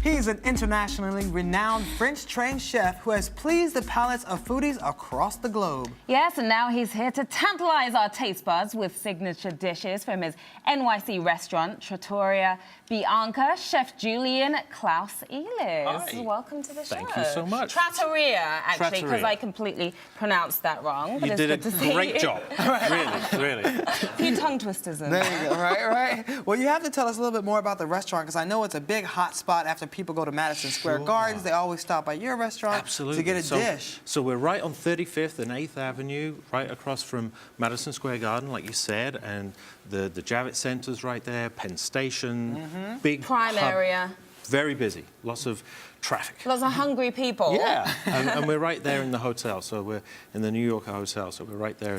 He's an internationally renowned French-trained chef who has pleased the palates of foodies across the globe. Yes, and now he's here to tantalize our taste buds with signature dishes from his NYC restaurant, Trattoria Bianca, Chef Julian Clauss-Ehlers. Hi. Welcome to the show. Thank you so much. Trattoria, actually, because Trattoria. I completely pronounced that wrong. But You it's did a good to see great you. job. Really. A few tongue twisters in There you go, right. Well, you have to tell us a little bit more about the restaurant, because I know it's a big hot spot after people go to Madison Square Gardens. They always stop by your restaurant Absolutely. to get a dish. So we're right on 35th and 8th Avenue, right across from Madison Square Garden, like you said, and the Javits Center's right there, Penn Station, big Prime hub, area. very busy, lots of traffic. Lots of hungry people. Yeah, and we're right there in the hotel. So we're in the New Yorker Hotel. So we're right there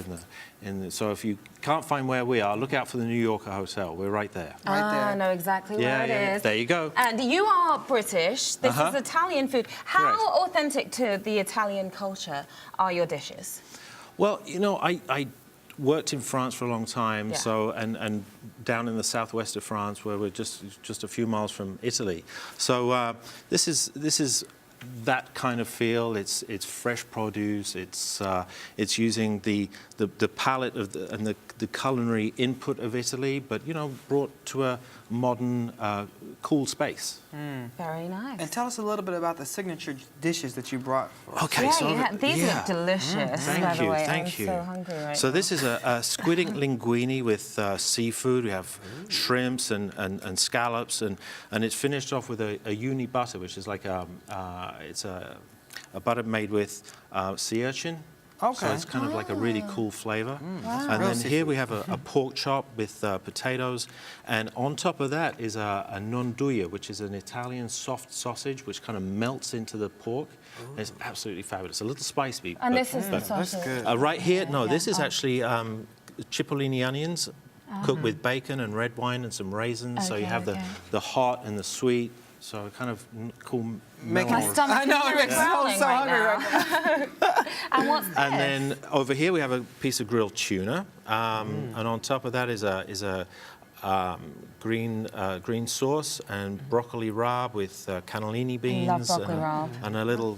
in the. So if you can't find where we are, look out for the New Yorker Hotel. We're right there. Right there. I know exactly where it is. There you go. And you are British. This is Italian food. How Correct. authentic to the Italian culture are your dishes? Well, you know, I worked in France for a long time, Yeah. so and down in the southwest of France, where we're just a few miles from Italy. So this is that kind of feel. It's fresh produce. It's using the palette of and the culinary input of Italy, but you know, brought to a modern, cool space. Very nice. And tell us a little bit about the signature dishes that you brought for us. Okay, Yeah, so these look delicious, by the way. Thank you. I'm so hungry right So now. this is a squid ink linguine with seafood. We have shrimps and scallops, and it's finished off with a uni butter, which is like it's a butter made with sea urchin. Okay. So it's kind of like a really cool flavor. Wow. And Real then here we have a pork chop with potatoes, and on top of that is a nonduia, which is an Italian soft sausage, which kind of melts into the pork. And it's absolutely fabulous. A little spicy. And but- this is the but- sausage. good. right here, no, Yeah. this is actually cipollini onions cooked with bacon and red wine and some raisins. So you Okay, have okay. the hot and the sweet. So kind of cool. Making- My mellow. stomach I know, is it makes me growling so right hungry now. And what's this? And then over here we have a piece of grilled tuna, and on top of that is a green sauce and broccoli rabe with cannellini beans broccoli rabe. and a little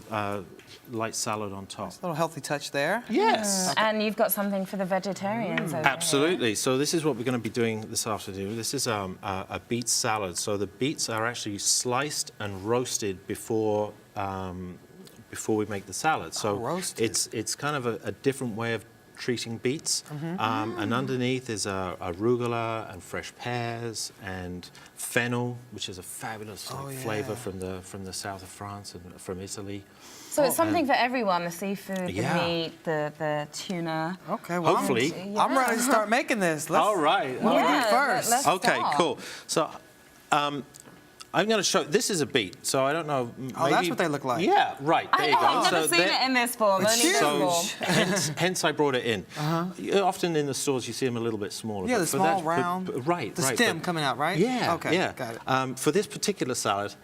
light salad on top. A little healthy touch there. Yes. And you've got something for the vegetarians over Absolutely. So this is what we're going to be doing this afternoon. This is a beet salad. So the beets are actually sliced and roasted before we make the salad. So roasted. it's kind of a different way of treating beets. And underneath is arugula and fresh pears and fennel, which is a fabulous flavor from the south of France and from Italy. So it's something for everyone, the seafood, Yeah. the meat, the tuna. Okay, well, Hopefully. I'm ready to start making this. Let's, All right. What do we Yeah, do first? let's Okay, start. cool. So I'm going to show. This is a beet, so I don't know. Maybe, Oh, that's what they look like. Yeah, right. There you go. I've never So seen it in this form, It's only huge. this form. hence I brought it in. Often in the stores you see them a little bit smaller. Yeah, but the for small, that- round. right. The right, stem but- coming out, right? Yeah. Okay, Yeah. got it. For this particular salad,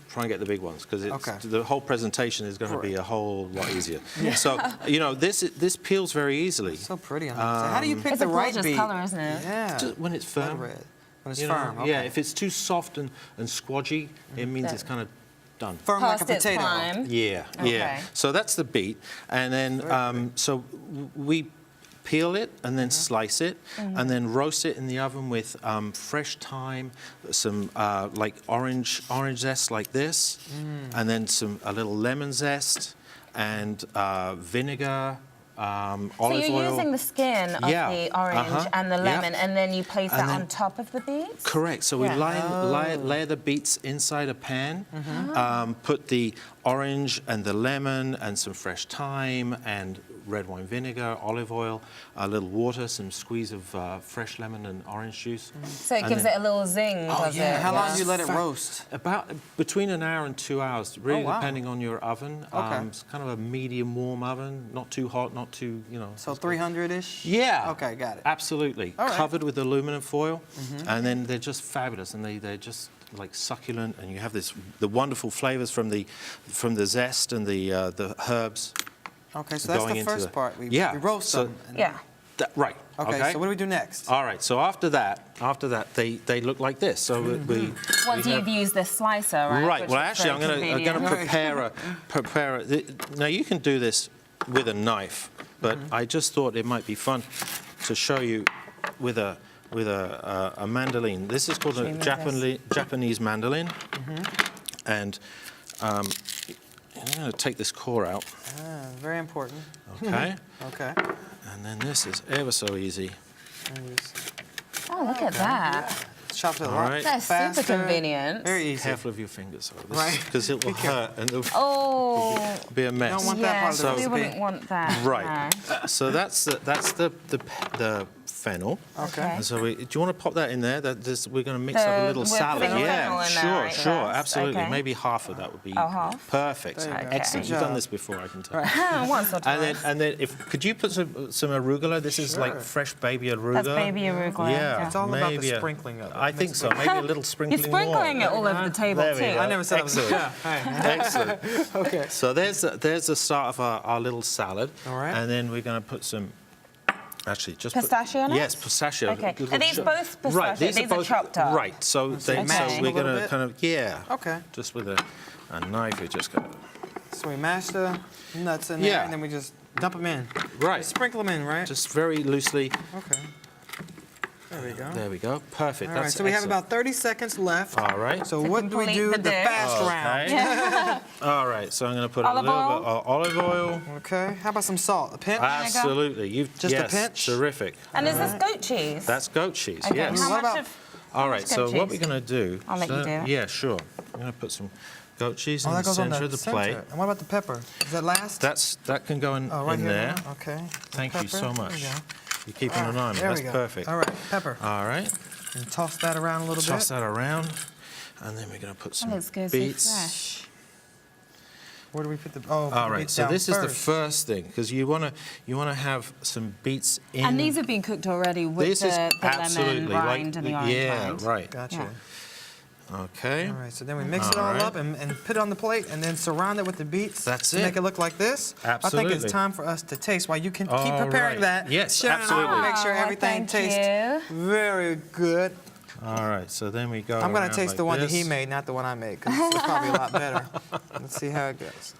try and get the big ones because the whole presentation is going to be a whole lot easier. So you know this peels very easily. So pretty on that. So how do you pick It's the a right gorgeous beet? colour, isn't it? Yeah. Just when it's Blood firm. red. When it's You know, firm. Okay. Yeah, if it's too soft and squodgy, it means it's kind of done. Firm like a Past its potato. prime. Yeah, Okay. yeah. So that's the beet, and then so we peel it and then slice it, and then roast it in the oven with fresh thyme, some like orange zest like this, and then a little lemon zest and vinegar. Olive So you're oil. using the skin of the orange and the lemon, and then you place that on top of the beets? Correct. So we Yeah. layer the beets inside a pan, put the orange and the lemon and some fresh thyme and red wine vinegar, olive oil, a little water, some squeeze of fresh lemon and orange juice. So it And gives then- it a little zing, does it? How long do you Yeah. let it roast? About between an hour and 2 hours, really wow. depending on your oven. Okay. It's kind of a medium warm oven, not too hot, not too, you know. So 300-ish? Yeah. Okay, got it. Absolutely. All right. Covered with aluminum foil, and then they're just fabulous, and they're just like succulent, and you have the wonderful flavors from the zest and the herbs. Okay, so that's going the into first the- part. We Yeah, roast so- them. and- Yeah. Right. Okay, so what do we do next? All right. So after that, they look like this. So we Once we you've used the slicer, right? Right. Which Well, is actually, I'm very going to convenient. prepare a. Now you can do this with a knife, but I just thought it might be fun to show you with a mandolin. This is called a Japanese mandolin, and I'm going to take this core out. Very important. Okay. Okay. And then this is ever so easy. Oh, look at that. Chops it a All lot right. That's faster. super convenient. Very easy. Careful of your fingers, Right. because it will hurt and it'll Oh, be a mess. Don't want that yeah, part of the we recipe. wouldn't want that. Right. No. So that's the fennel. Okay. And so do you want to pop that in there? We're going to mix up a little we're salad. putting Yeah, fennel in there, right, sure, first? absolutely. Okay. Maybe half of that would be half? perfect. There you go. Excellent. Good You've done job. this before, I can tell. Once or twice. And then could you put some arugula? This is like fresh baby arugula. That's baby arugula. Yeah, It's all about the maybe sprinkling of it. I think so. Maybe a little You're sprinkling sprinkling more. it all over the table There we too. go. I never said it was a Excellent. Excellent. Okay. So there's the start of our little salad. All right. And then we're going to put some. Actually, just Pistachio nuts? Yes, pistachio. Okay. Little Are these both pistachio? Right, these are both chopped up? Right. So, Okay. so we're going to kind of Okay. just with a knife, we're just going to. So we mash the nuts in there, Yeah. and then we just dump them in. Right. Just sprinkle them in, right? Just very loosely. Okay. There we go. There we go. Perfect. All right, That's so we have excellent. about 30 seconds left. All right. So what do we complete do the the dish. fast round? Okay. All right. So I'm going to put Olive a little oil? bit of olive oil. Okay. How about some salt? A pinch? Absolutely. Just a yes, pinch? Terrific. And is this goat cheese? That's goat cheese. Okay, Yes. how What much about- of... All right. goat So what cheese? we're going to do? I'll let you do it. Yeah, sure. I'm going to put some goat cheese in Oh, that the goes on center the of the center. plate. And what about the pepper? Is that last? That can go in, oh, right in here. there. Now? Okay. Thank you Pepper. so There much. we go. You're keeping an eye on me. There That's we go. perfect. All right. Pepper. All right. And toss that around a little Toss bit. that around, and then we're going to put some That looks good, so beets. fresh. Where do we put the? Oh, All the right. beets So down this is the first. first thing because you want to have some beets in. And these have been cooked already with This is the lemon absolutely rind and the orange yeah, rind. right. Gotcha. Yeah. Okay. All right, so then we mix it All all right. up and put it on the plate and then surround it with the beets. That's to it. make it look like this. I think Absolutely. it's time for us to taste. While you can keep All preparing right. that, Yes, Sharon and I will absolutely. make sure Oh, everything thank tastes you. very good. All right. So then we go. I'm going around to taste like the one this. that he made, not the one I made, because it's probably a lot better. Let's see how it goes.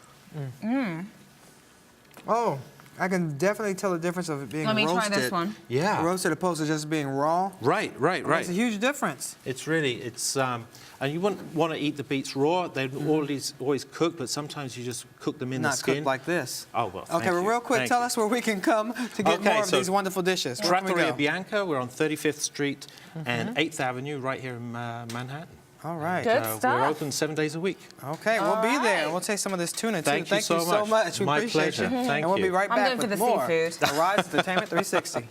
Oh, I can definitely tell the difference of it being Let me roasted. try this one. Yeah. Roasted opposed to just being raw. Right. That's a huge difference. It's really, and you wouldn't want to eat the beets raw. They're always cooked, but sometimes you just cook them in Not the skin. cooked like this. Oh, well, thank Okay, well, you. real quick, Thank tell you. us where we can come to get Okay, more of so these wonderful dishes. Where can we Trattoria go? Bianca. We're on 35th Street and 8th Avenue, right here in Manhattan. All right. Good We're stuff. open 7 days a week. Okay, we'll be there. right. We'll taste some of this tuna, too. Thank you so much. We My appreciate pleasure. you. Thank and we'll be you. right I'm back going for with the more. seafood. Arise Entertainment 360.